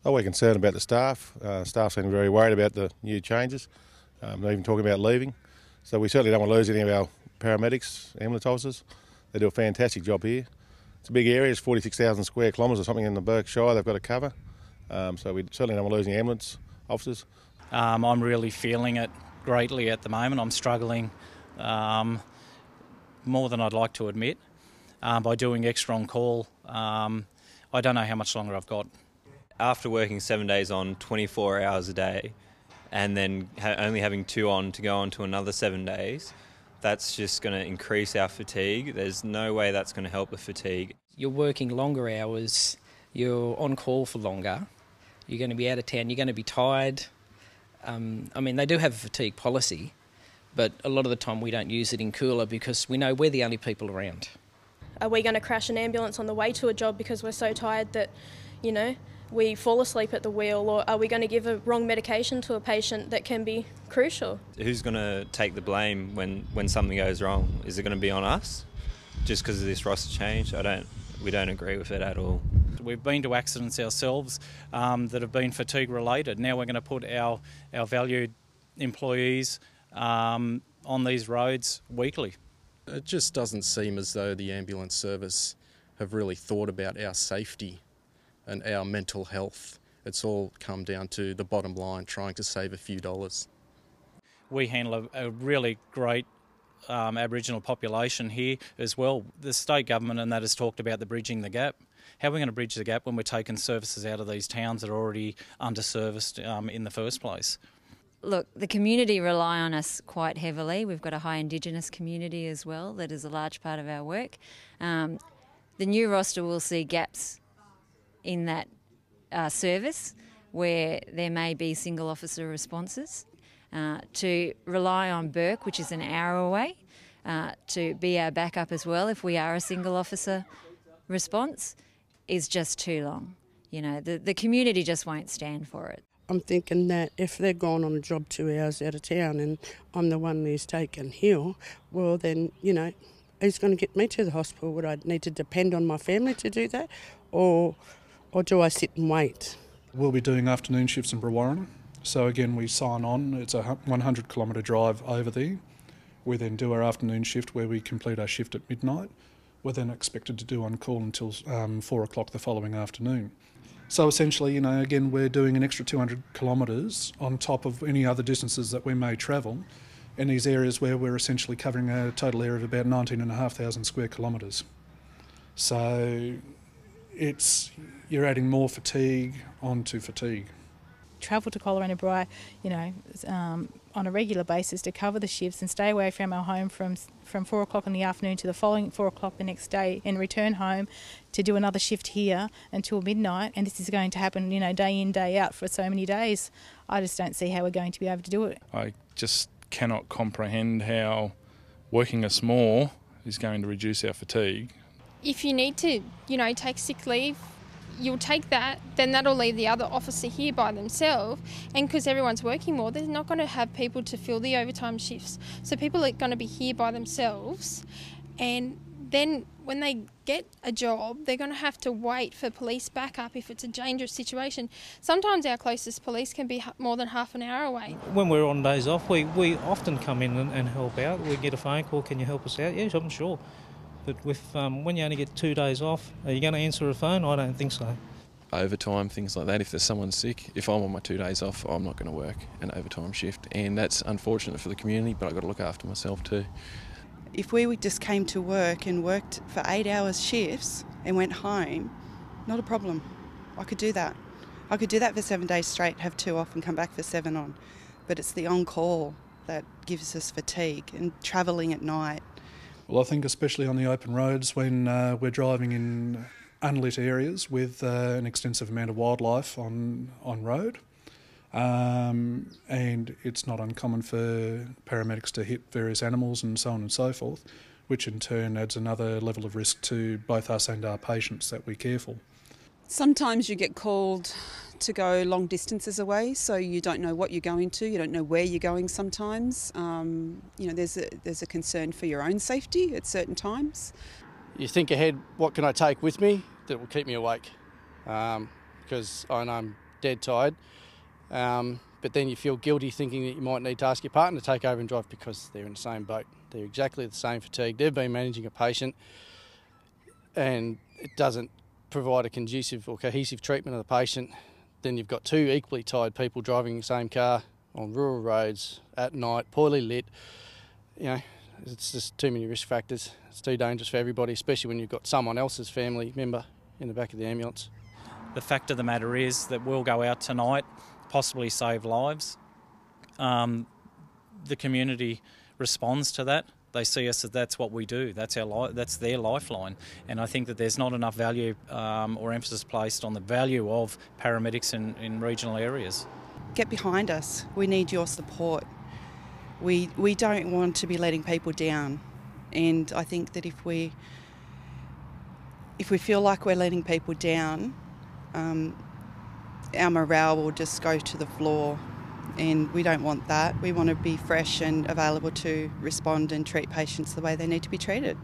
Oh, we're concerned about the staff. Staff seem very worried about the new changes. They're even talking about leaving. So we certainly don't want to lose any of our paramedics, ambulance officers. They do a fantastic job here. It's a big area. It's 46,000 square kilometres or something in the Berkshire they've got to cover. So we certainly don't want to lose any ambulance officers. I'm really feeling it greatly at the moment. I'm struggling more than I'd like to admit by doing extra on call. I don't know how much longer I've got. After working 7 days on, 24 hours a day, and then only having 2 on to go on to another 7 days, that's just going to increase our fatigue. There's no way that's going to help the fatigue. You're working longer hours, you're on call for longer, you're going to be out of town, you're going to be tired. They do have a fatigue policy, but a lot of the time we don't use it in cooler because we know we're the only people around. Are we going to crash an ambulance on the way to a job because we're so tired that, we fall asleep at the wheel, or are we going to give a wrong medication to a patient that can be crucial? Who's going to take the blame when something goes wrong? Is it going to be on us just because of this roster change? We don't agree with it at all. We've been to accidents ourselves that have been fatigue related. Now we're going to put our valued employees on these roads weekly. It just doesn't seem as though the ambulance service have really thought about our safety and our mental health. It's all come down to the bottom line, trying to save a few dollars. We handle a really great Aboriginal population here as well. The state government and that has talked about the bridging the gap. How are we going to bridge the gap when we're taking services out of these towns that are already underserviced in the first place? Look, the community rely on us quite heavily. We've got a high Indigenous community as well. That is a large part of our work. The new roster will see gaps in that service where there may be single officer responses. To rely on Burke, which is an hour away, to be our backup as well if we are a single officer response is just too long. The community just won't stand for it. I'm thinking that if they're gone on a job 2 hours out of town and I'm the one who's taken here, well then, who's going to get me to the hospital? Would I need to depend on my family to do that? Or do I sit and wait? We'll be doing afternoon shifts in Brewarrina. So again, we sign on. It's a 100 kilometre drive over there. We then do our afternoon shift where we complete our shift at midnight. We're then expected to do on call until 4 o'clock the following afternoon. So essentially, again, we're doing an extra 200 kilometres on top of any other distances that we may travel in these areas where we're essentially covering a total area of about 19,500 square kilometres. So you're adding more fatigue onto fatigue. Travel to Coloranabri, on a regular basis to cover the shifts and stay away from our home from 4 o'clock in the afternoon to the following 4 o'clock the next day and return home to do another shift here until midnight. And this is going to happen, day in, day out for so many days. I just don't see how we're going to be able to do it. I just cannot comprehend how working us more is going to reduce our fatigue. If you need to, take sick leave, you'll take that, then that'll leave the other officer here by themselves, and because everyone's working more, they're not going to have people to fill the overtime shifts. So people are going to be here by themselves, and then when they get a job, they're going to have to wait for police backup if it's a dangerous situation. Sometimes our closest police can be more than half an hour away. When we're on days off, we often come in and help out. We get a phone call, can you help us out? Yes, I'm sure. But when you only get 2 days off, are you going to answer a phone? I don't think so. Overtime, things like that. If there's someone sick, if I'm on my 2 days off, I'm not going to work an overtime shift. And that's unfortunate for the community, but I've got to look after myself too. If we just came to work and worked for 8 hours shifts and went home, not a problem. I could do that. I could do that for 7 days straight, have 2 off and come back for 7 on. But it's the on-call that gives us fatigue and travelling at night. Well, I think especially on the open roads when we're driving in unlit areas with an extensive amount of wildlife on road, and it's not uncommon for paramedics to hit various animals and so on and so forth, which in turn adds another level of risk to both us and our patients that we care for. Sometimes you get called to go long distances away, so you don't know what you're going to, you don't know where you're going sometimes. There's a concern for your own safety at certain times. You think ahead, what can I take with me that will keep me awake? Because I know I'm dead tired. But then you feel guilty thinking that you might need to ask your partner to take over and drive because they're in the same boat. They're exactly the same fatigue. They've been managing a patient and it doesn't provide a conducive or cohesive treatment of the patient. Then you've got two equally tired people driving the same car on rural roads at night, poorly lit. You know, it's just too many risk factors. It's too dangerous for everybody, especially when you've got someone else's family member in the back of the ambulance. The fact of the matter is that we'll go out tonight, possibly save lives. The community responds to that. They see us as that's what we do. That's that's their lifeline. And I think that there's not enough value or emphasis placed on the value of paramedics in regional areas. Get behind us. We need your support. We don't want to be letting people down. And I think that if we feel like we're letting people down, our morale will just go to the floor, and we don't want that. We want to be fresh and available to respond and treat patients the way they need to be treated.